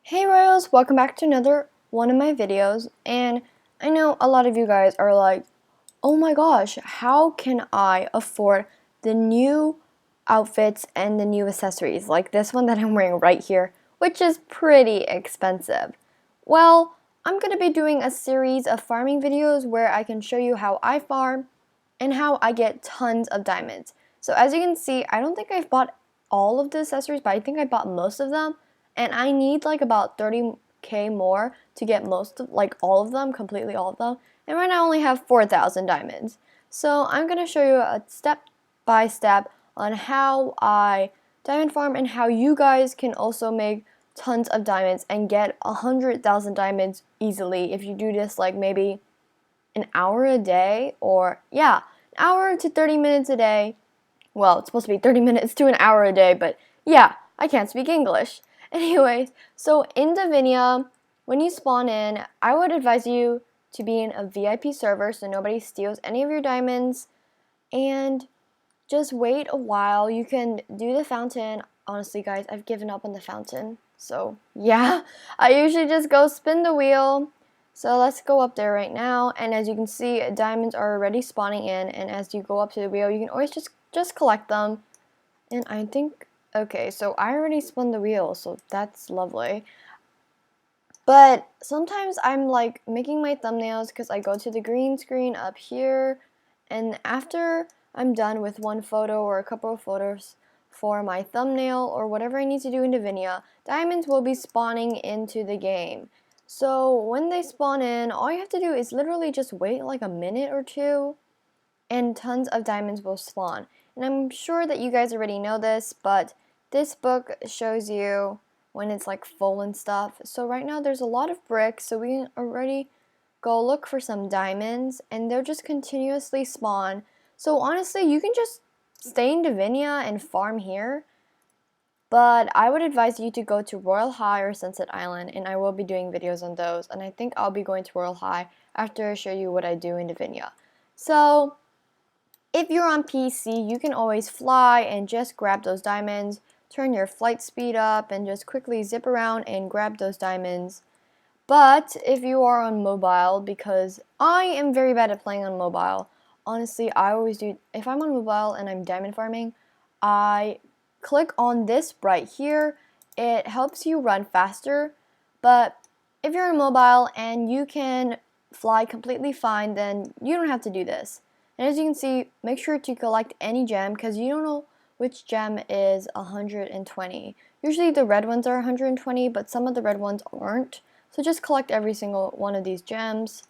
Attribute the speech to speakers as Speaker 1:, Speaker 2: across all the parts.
Speaker 1: Hey Royals, welcome back to another one of my videos, and I know a lot of you guys are like, oh my gosh, how can I afford the new outfits and the new accessories like this one that I'm wearing right here, which is pretty expensive? Well, I'm going to be doing a series of farming videos where I can show you how I farm and how I get tons of diamonds. So as you can see, I don't think I've bought all of the accessories, but I think I bought most of them. And I need like about 30k more to get most of, like all of them, completely all of them. And right now I only have 4,000 diamonds. So I'm going to show you a step by step on how I diamond farm and how you guys can also make tons of diamonds and get 100,000 diamonds easily if you do this like maybe an hour a day, or yeah, an hour to 30 minutes a day. Well, it's supposed to be 30 minutes to an hour a day, but yeah, I can't speak English. Anyways, so in Divinia, when you spawn in, I would advise you to be in a VIP server so nobody steals any of your diamonds, and just wait a while. You can do the fountain. Honestly, guys, I've given up on the fountain. So, yeah, I usually just go spin the wheel. So let's go up there right now, and as you can see, diamonds are already spawning in, and as you go up to the wheel, you can always just collect them. And I think, okay, so I already spun the wheel, so that's lovely. But sometimes I'm like making my thumbnails because I go to the green screen up here, and after I'm done with one photo or a couple of photos for my thumbnail or whatever I need to do in Divinia, diamonds will be spawning into the game. So when they spawn in, all you have to do is literally just wait like a minute or two, and tons of diamonds will spawn. And I'm sure that you guys already know this, but this book shows you when it's like full and stuff. So right now there's a lot of bricks, so we can already go look for some diamonds, and they'll just continuously spawn. So honestly, you can just stay in Divinia and farm here, but I would advise you to go to Royale High or Sunset Island, and I will be doing videos on those, and I think I'll be going to Royale High after I show you what I do in Divinia. So if you're on PC, you can always fly and just grab those diamonds, turn your flight speed up, and just quickly zip around and grab those diamonds. But if you are on mobile, because I am very bad at playing on mobile, honestly, I always do, if I'm on mobile and I'm diamond farming, I click on this right here. It helps you run faster, but if you're on mobile and you can fly completely fine, then you don't have to do this. And as you can see, make sure to collect any gem because you don't know which gem is 120. Usually the red ones are 120, but some of the red ones aren't. So just collect every single one of these gems.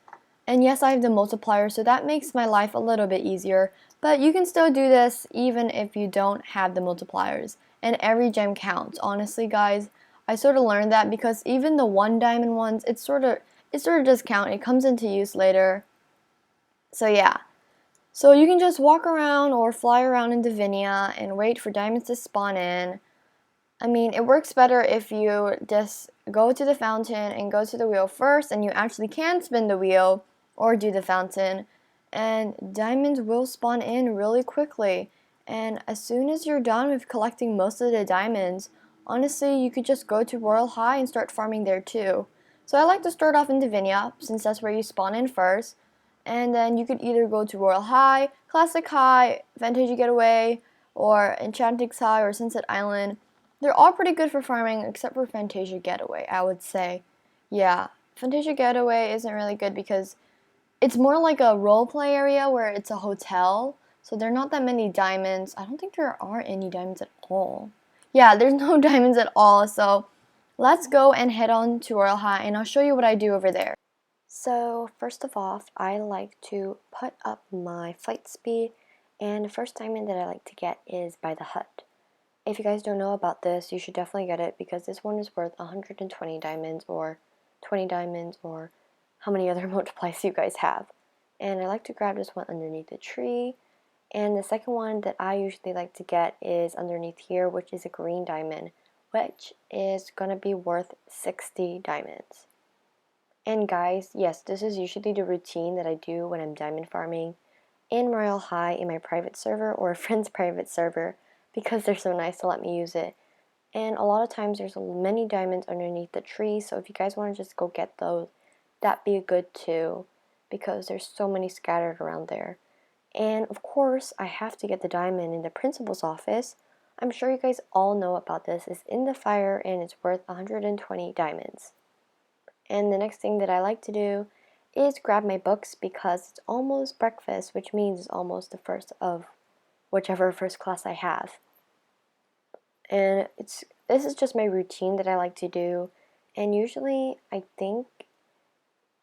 Speaker 1: And yes, I have the multiplier, so that makes my life a little bit easier. But you can still do this even if you don't have the multipliers. And every gem counts. Honestly, guys, I sort of learned that because even the 1 diamond ones, it sort of does count. It comes into use later. So yeah. So you can just walk around or fly around in Divinia and wait for diamonds to spawn in. I mean, it works better if you just go to the fountain and go to the wheel first, and you actually can spin the wheel or do the fountain, and diamonds will spawn in really quickly. And as soon as you're done with collecting most of the diamonds, honestly, you could just go to Royale High and start farming there too. So I like to start off in Divinia, since that's where you spawn in first, and then you could either go to Royale High, Classic High, Fantasia Getaway, or Enchantix High, or Sunset Island. They're all pretty good for farming except for Fantasia Getaway, I would say. Yeah, Fantasia Getaway isn't really good because it's more like a roleplay area where it's a hotel, so there are not that many diamonds. I don't think there are any diamonds at all. Yeah, there's no diamonds at all, so let's go and head on to Royale High, and I'll show you what I do over there. So first of all, I like to put up my flight speed, and the first diamond that I like to get is by the hut. If you guys don't know about this, you should definitely get it because this one is worth 120 diamonds or 20 diamonds or how many other multiplies you guys have. And I like to grab this one underneath the tree. And the second one that I usually like to get is underneath here, which is a green diamond, which is going to be worth 60 diamonds. And guys, yes, this is usually the routine that I do when I'm diamond farming in Royale High in my private server or a friend's private server, because they're so nice to let me use it. And a lot of times there's many diamonds underneath the tree, so if you guys want to just go get those, that'd be good too, because there's so many scattered around there. And of course, I have to get the diamond in the principal's office. I'm sure you guys all know about this. It's in the fire and it's worth 120 diamonds. And the next thing that I like to do is grab my books because it's almost breakfast, which means it's almost the first of whichever first class I have. And this is just my routine that I like to do. And usually I think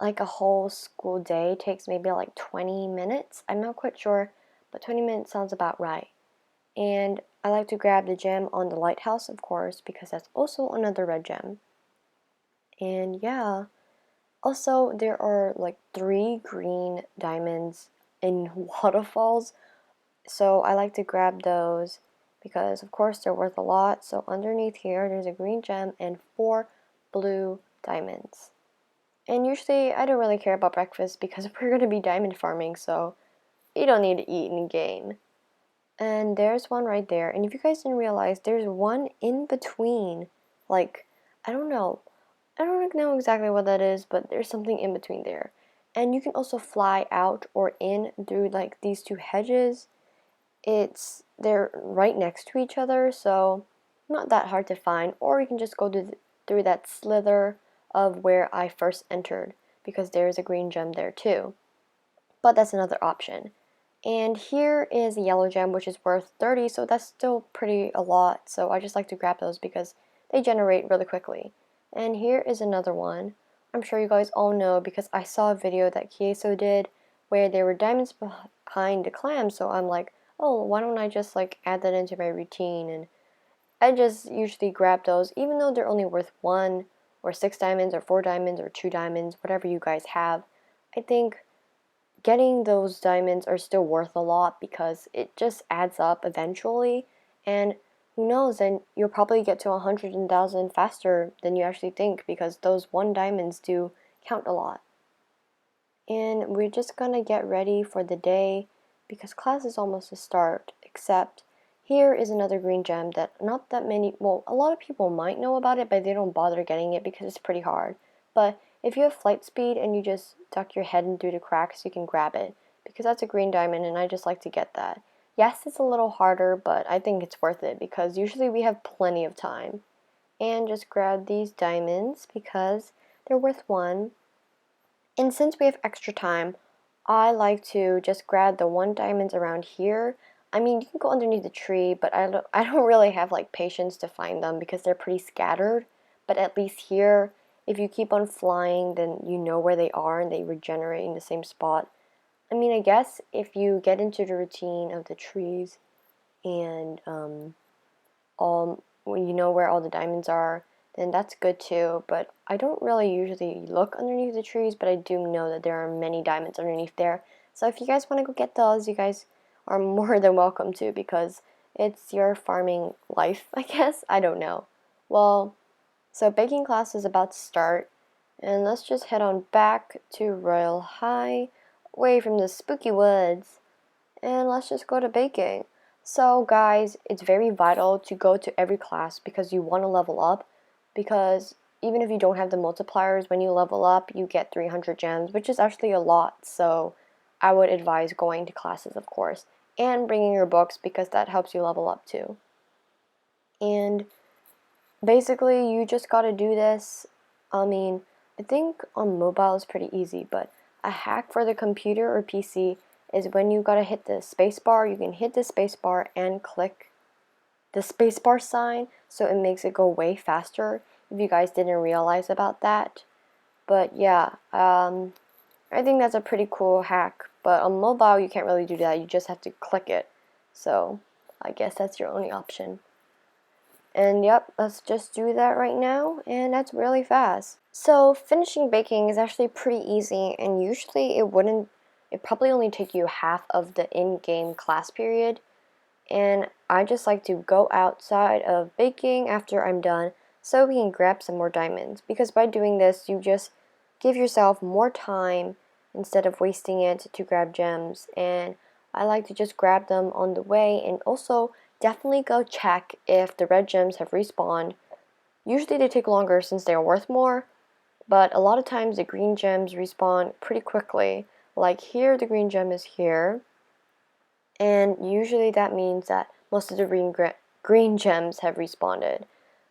Speaker 1: like a whole school day takes maybe like 20 minutes. I'm not quite sure, but 20 minutes sounds about right. And I like to grab the gem on the lighthouse, of course, because that's also another red gem. And yeah, also there are like 3 green diamonds in waterfalls, so I like to grab those because of course they're worth a lot. So underneath here there's a green gem and 4 blue diamonds. And usually I don't really care about breakfast because we're going to be diamond farming, so you don't need to eat in game. And there's one right there. And if you guys didn't realize, there's one in between. Like, I don't know. I don't know exactly what that is, but there's something in between there. And you can also fly out or in through like these 2 hedges. They're right next to each other, so not that hard to find. Or you can just go through that slither of where I first entered, because there's a green gem there too. But that's another option. And here is a yellow gem, which is worth 30, so that's still pretty a lot. So I just like to grab those because they generate really quickly. And here is another one. I'm sure you guys all know because I saw a video that Kieso did where there were diamonds behind the clam, so I'm like, oh, why don't I just like add that into my routine? And I just usually grab those, even though they're only worth 1 or 6 diamonds or 4 diamonds or 2 diamonds, whatever you guys have. I think getting those diamonds are still worth a lot because it just adds up eventually, and who knows, then you'll probably get to 100,000 faster than you actually think because those 1 diamonds do count a lot. And we're just gonna get ready for the day because class is almost to start, except here is another green gem that not that many, well, a lot of people might know about it, but they don't bother getting it because it's pretty hard. But if you have flight speed and you just duck your head in through the cracks, you can grab it because that's a green diamond and I just like to get that. Yes, it's a little harder, but I think it's worth it because usually we have plenty of time. And just grab these diamonds because they're worth 1. And since we have extra time, I like to just grab the 1 diamonds around here. I mean, you can go underneath the tree, but I don't really have like patience to find them because they're pretty scattered. But at least here, if you keep on flying, then you know where they are and they regenerate in the same spot. I mean, I guess if you get into the routine of the trees and when you know where all the diamonds are, then that's good too. But I don't really usually look underneath the trees, but I do know that there are many diamonds underneath there. So if you guys want to go get those, you guys are more than welcome to because it's your farming life, I guess. I don't know. Well, so baking class is about to start, and let's just head on back to Royale High, away from the spooky woods, and let's just go to baking. So guys, it's very vital to go to every class because you want to level up, because even if you don't have the multipliers, when you level up, you get 300 gems, which is actually a lot. So I would advise going to classes, of course, and bringing your books because that helps you level up too. And basically, you just got to do this. I mean, I think on mobile is pretty easy, but a hack for the computer or PC is when you gotta hit the spacebar, you can hit the spacebar and click the spacebar sign, so it makes it go way faster. If you guys didn't realize about that, but yeah, I think that's a pretty cool hack. But on mobile, you can't really do that. You just have to click it. So I guess that's your only option. And yep, let's just do that right now, and that's really fast. So finishing baking is actually pretty easy, and usually it probably only take you half of the in-game class period. And I just like to go outside of baking after I'm done so we can grab some more diamonds, because by doing this you just give yourself more time instead of wasting it to grab gems. And I like to just grab them on the way, and also definitely go check if the red gems have respawned. Usually they take longer since they are worth more, but a lot of times the green gems respawn pretty quickly. Like here, the green gem is here, and usually that means that most of the green gems have respawned.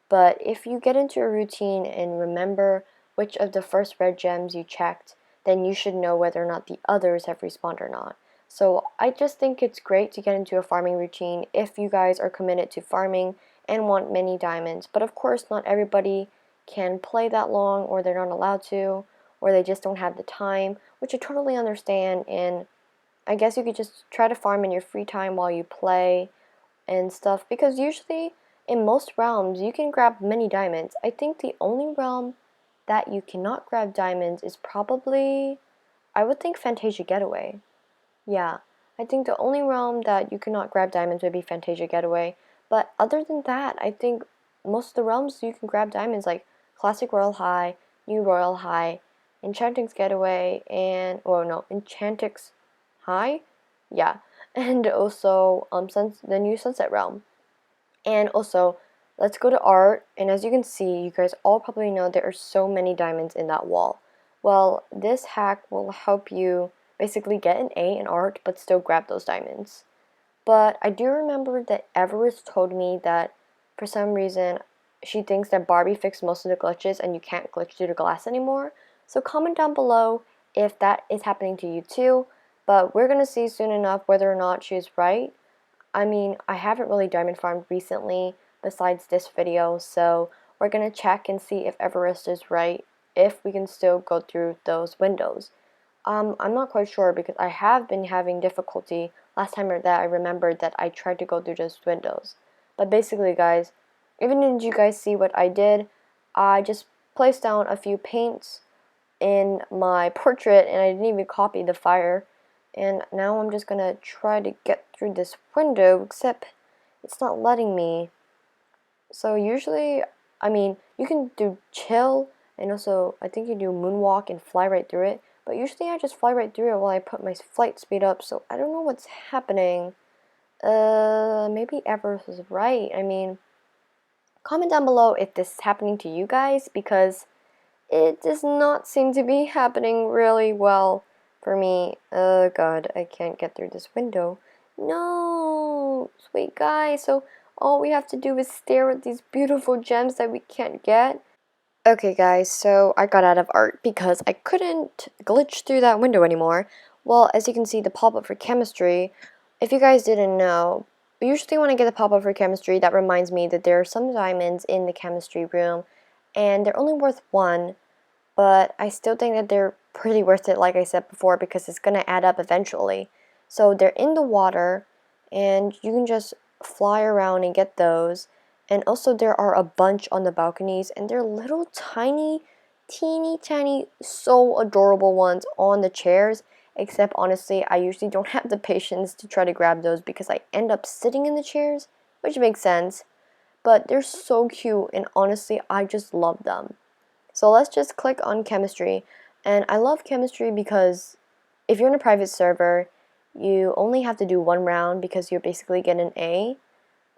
Speaker 1: But if you get into a routine and remember which of the first red gems you checked, then you should know whether or not the others have respawned or not. So I just think it's great to get into a farming routine if you guys are committed to farming and want many diamonds. But of course, not everybody can play that long, or they're not allowed to, or they just don't have the time, which I totally understand. And I guess you could just try to farm in your free time while you play and stuff, because usually in most realms you can grab many diamonds. I think the only realm that you cannot grab diamonds is probably, I would think, Fantasia Getaway. Yeah, I think the only realm that you cannot grab diamonds would be Fantasia Getaway. But other than that, I think most of the realms you can grab diamonds, like Classic Royale High, New Royale High, Enchanting's Getaway, and, oh no, Enchanting's High? Yeah, and also the new Sunset Realm. And also, let's go to art, and as you can see, you guys all probably know there are so many diamonds in that wall. Well, this hack will help you basically get an A in art, but still grab those diamonds. But I do remember that Everest told me that for some reason she thinks that Barbie fixed most of the glitches and you can't glitch through the glass anymore. So comment down below if that is happening to you too. But we're gonna see soon enough whether or not she's right. I mean, I haven't really diamond farmed recently besides this video, so we're gonna check and see if Everest is right, if we can still go through those windows. I'm not quite sure because I have been having difficulty last time that I remembered that I tried to go through those windows. But basically, guys, even did you guys see what I did? I just placed down a few paints in my portrait and I didn't even copy the fire. And now I'm just gonna try to get through this window, except it's not letting me. So usually, I mean, you can do chill, and also I think you do moonwalk and fly right through it. But usually I just fly right through it while I put my flight speed up, so I don't know what's happening. Maybe Everest is right. I mean, comment down below if this is happening to you guys, because it does not seem to be happening really well for me. Oh god, I can't get through this window. No! Sweet guy, so all we have to do is stare at these beautiful gems that we can't get. Okay guys, so I got out of art because I couldn't glitch through that window anymore. Well, as you can see, the pop-up for chemistry, if you guys didn't know, usually when I get a pop-up for chemistry, that reminds me that there are some diamonds in the chemistry room, and they're only worth 1, but I still think that they're pretty worth it, like I said before, because it's going to add up eventually. So they're in the water, and you can just fly around and get those. And also there are a bunch on the balconies, and they're little tiny, teeny tiny, so adorable ones on the chairs. Except honestly, I usually don't have the patience to try to grab those because I end up sitting in the chairs, which makes sense. But they're so cute, and honestly, I just love them. So let's just click on chemistry. And I love chemistry because if you're in a private server, you only have to do 1 round because you're basically getting an A.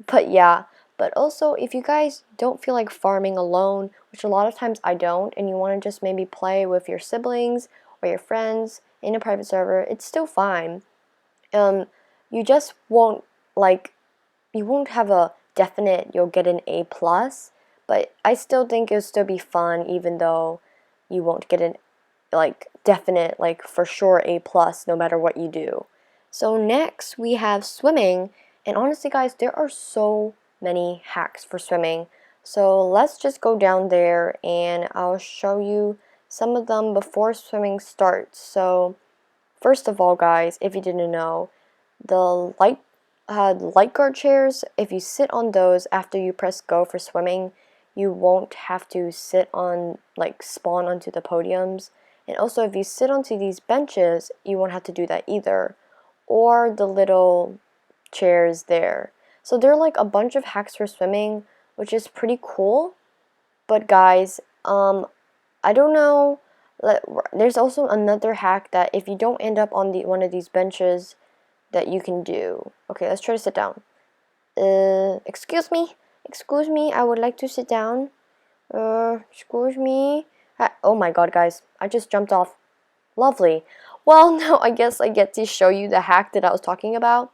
Speaker 1: But yeah, but also if you guys don't feel like farming alone, which a lot of times I don't, and you want to just maybe play with your siblings or your friends in a private server, it's still fine. You just won't, like, you won't have a definite you'll get an A plus, but I still think it'll still be fun even though you won't get an like definite, like for sure A plus no matter what you do. So next we have swimming, and honestly guys, there are so many hacks for swimming. So let's just go down there and I'll show you some of them before swimming starts. So first of all guys, if you didn't know, the light guard chairs, if you sit on those after you press go for swimming, you won't have to sit on, like, spawn onto the podiums. And also if you sit onto these benches, you won't have to do that either. Or the little chairs there. So there are like a bunch of hacks for swimming, which is pretty cool. But guys, I don't know. There's also another hack that if you don't end up on one of these benches, that you can do. Okay, let's try to sit down. Excuse me? Excuse me, I would like to sit down. Excuse me? Oh my god, guys, I just jumped off. Lovely. Well, now I guess I get to show you the hack that I was talking about.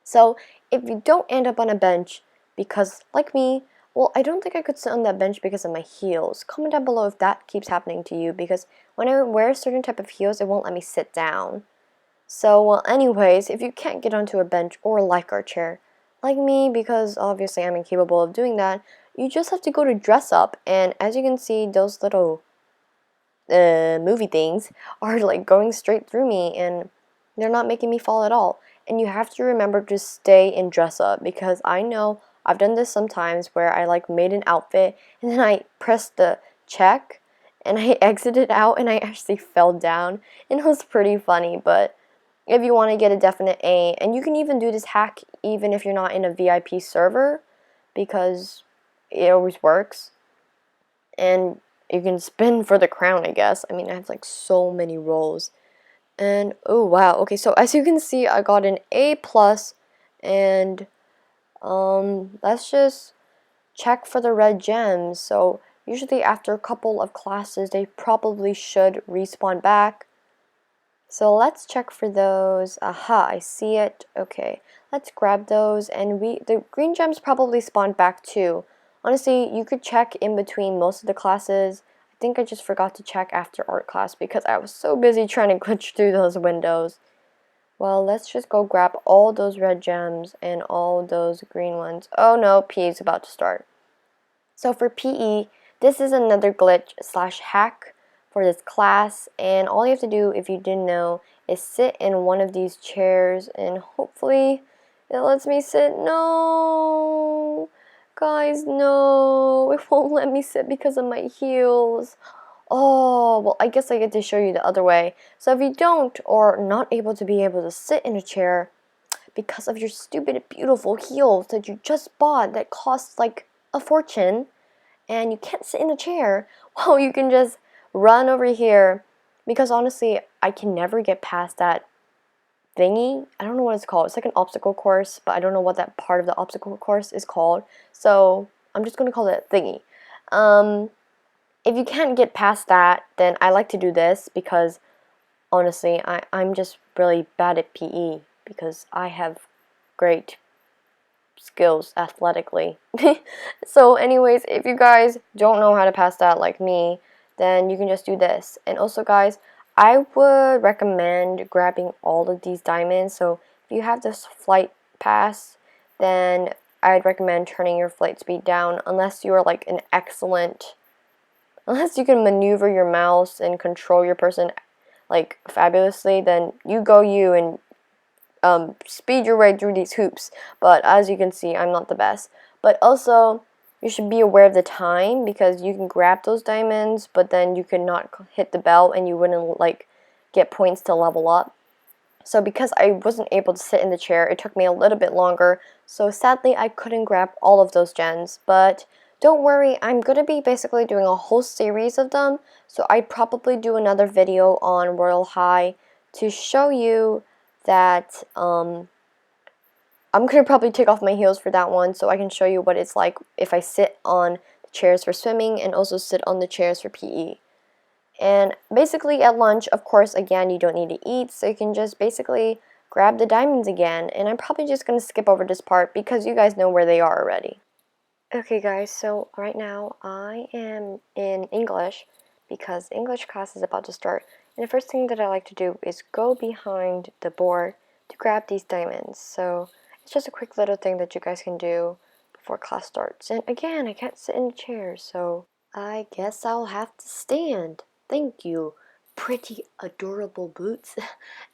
Speaker 1: So, if you don't end up on a bench, because, like me, well, I don't think I could sit on that bench because of my heels. Comment down below if that keeps happening to you, because when I wear a certain type of heels, it won't let me sit down. So, well, anyways, if you can't get onto a bench or like our chair, like me, because obviously I'm incapable of doing that, you just have to go to dress up, and as you can see, those little movie things are like going straight through me, and they're not making me fall at all. And you have to remember to stay in dress up, because I know I've done this sometimes where I like made an outfit and then I pressed the check and I exited out and I actually fell down, and it was pretty funny. But if you want to get a definite A, and you can even do this hack even if you're not in a VIP server, because it always works. And you can spin for the crown, I guess. I mean, I have like so many rolls. And oh wow, okay, so as you can see, I got an A plus, and let's just check for the red gems. So usually after a couple of classes, they probably should respawn back. So let's check for those. Aha, I see it. Okay, let's grab those, and the green gems probably spawned back too. Honestly, you could check in between most of the classes. I think I just forgot to check after art class because I was so busy trying to glitch through those windows. Well, let's just go grab all those red gems and all those green ones. Oh no, PE is about to start. So for PE, this is another glitch slash hack for this class, and all you have to do, if you didn't know, is sit in one of these chairs, and hopefully it lets me sit. No! Guys, no! It won't let me sit because of my heels. Oh, well, I guess I get to show you the other way. So if you don't, or not able to sit in a chair because of your stupid, beautiful heels that you just bought that cost like a fortune, and you can't sit in a chair, well, you can just run over here, because honestly, I can never get past that thingy. I don't know what it's called. It's like an obstacle course, but I don't know what that part of the obstacle course is called, so I'm just going to call it thingy. If you can't get past that, then I like to do this, because honestly, I'm just really bad at PE, because I have great skills athletically. So anyways, if you guys don't know how to pass that like me, then you can just do this. And also guys, I would recommend grabbing all of these diamonds. So if you have this flight pass, then I'd recommend turning your flight speed down, unless you are like an excellent, unless you can maneuver your mouse and control your person like fabulously, then you go you and speed your way through these hoops. But as you can see, I'm not the best. But also, you should be aware of the time, because you can grab those diamonds, but then you could not hit the bell and you wouldn't like get points to level up. So because I wasn't able to sit in the chair, it took me a little bit longer. So sadly, I couldn't grab all of those gems. But don't worry, I'm going to be basically doing a whole series of them. So I'd probably do another video on Royale High to show you that I'm going to probably take off my heels for that one, so I can show you what it's like if I sit on the chairs for swimming and also sit on the chairs for PE. And basically at lunch, of course, again, you don't need to eat, so you can just basically grab the diamonds again. And I'm probably just going to skip over this part because you guys know where they are already. Okay guys, so right now I am in English because English class is about to start. And the first thing that I like to do is go behind the board to grab these diamonds. So it's just a quick little thing that you guys can do before class starts. And again, I can't sit in the chair, so I guess I'll have to stand. Thank you, pretty adorable boots.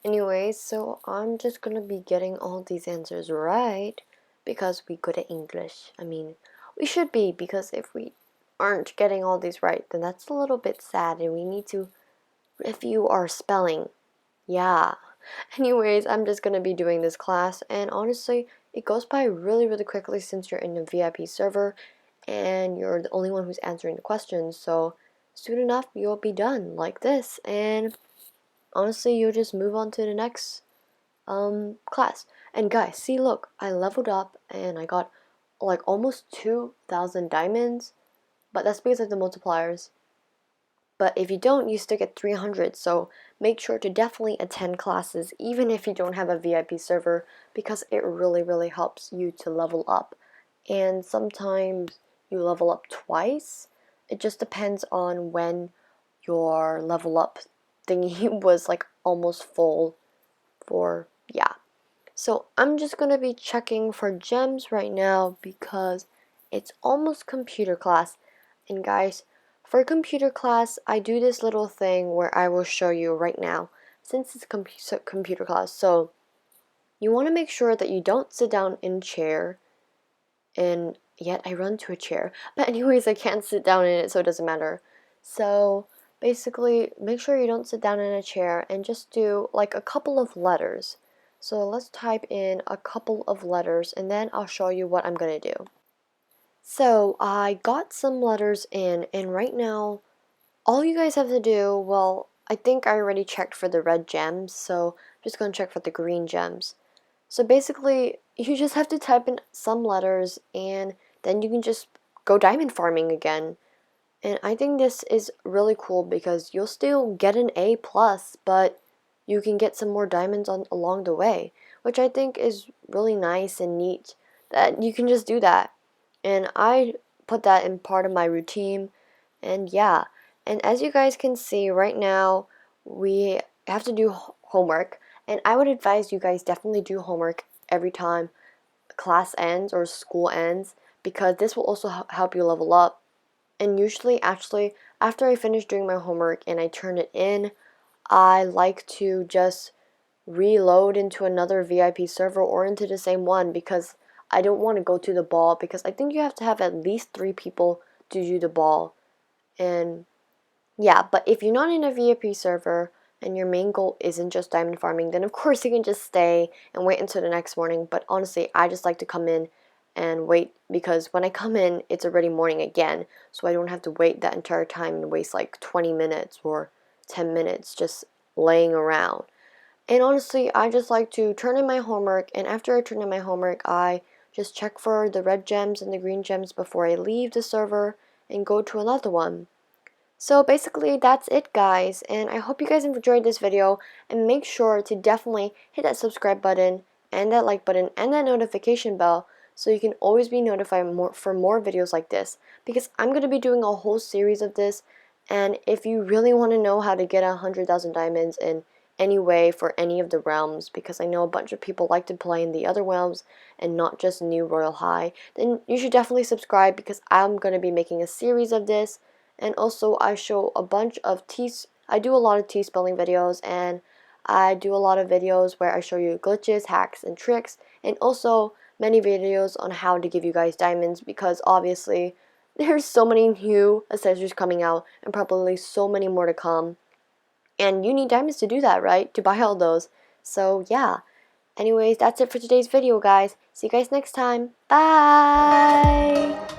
Speaker 1: Anyways, so I'm just gonna be getting all these answers right because we good at English. I mean, we should be, because if we aren't getting all these right, then that's a little bit sad and we need to review our spelling. Yeah. Anyways, I'm just gonna be doing this class, and honestly, it goes by really, really quickly since you're in a VIP server and you're the only one who's answering the questions. So soon enough, you'll be done like this, and honestly, you'll just move on to the next class. And guys, see, look, I leveled up and I got like almost 2,000 diamonds, but that's because of the multipliers. But if you don't, you still get 300, so make sure to definitely attend classes even if you don't have a VIP server, because it really helps you to level up. And sometimes you level up twice. It just depends on when your level up thingy was like almost full for, yeah. So I'm just gonna be checking for gems right now because it's almost computer class. And guys, for computer class, I do this little thing where I will show you right now since it's computer class. So you want to make sure that you don't sit down in a chair, and yet I run to a chair. But anyways, I can't sit down in it, so it doesn't matter. So basically, make sure you don't sit down in a chair and just do like a couple of letters. So let's type in a couple of letters and then I'll show you what I'm gonna do. So I got some letters in, and right now all you guys have to do, well, I think I already checked for the red gems, so I'm just gonna check for the green gems. So basically, you just have to type in some letters and then you can just go diamond farming again. And I think this is really cool because you'll still get an A plus, but you can get some more diamonds along the way, which I think is really nice and neat that you can just do that. And I put that in part of my routine, and yeah. And as you guys can see right now, we have to do homework, and I would advise you guys definitely do homework every time class ends or school ends, because this will also help you level up. And usually, actually, after I finish doing my homework and I turn it in, I like to just reload into another VIP server or into the same one, because I don't want to go to the ball, because I think you have to have at least 3 people to do the ball. And yeah, but if you're not in a VIP server and your main goal isn't just diamond farming, then of course you can just stay and wait until the next morning. But honestly, I just like to come in and wait, because when I come in, it's already morning again, so I don't have to wait that entire time and waste like 20 minutes or 10 minutes just laying around. And honestly, I just like to turn in my homework, and after I turn in my homework, I just check for the red gems and the green gems before I leave the server and go to another one. So basically that's it, guys, and I hope you guys enjoyed this video, and make sure to definitely hit that subscribe button and that like button and that notification bell so you can always be notified for more videos like this, because I'm going to be doing a whole series of this. And if you really want to know how to get 100,000 diamonds in any way for any of the realms, because I know a bunch of people like to play in the other realms and not just New Royale High, then you should definitely subscribe, because I'm going to be making a series of this. And also I show a bunch of I do a lot of T-spelling videos, and I do a lot of videos where I show you glitches, hacks, and tricks, and also many videos on how to give you guys diamonds, because obviously there's so many new accessories coming out and probably so many more to come. And you need diamonds to do that, right? To buy all those. So yeah. Anyways, that's it for today's video, guys. See you guys next time. Bye!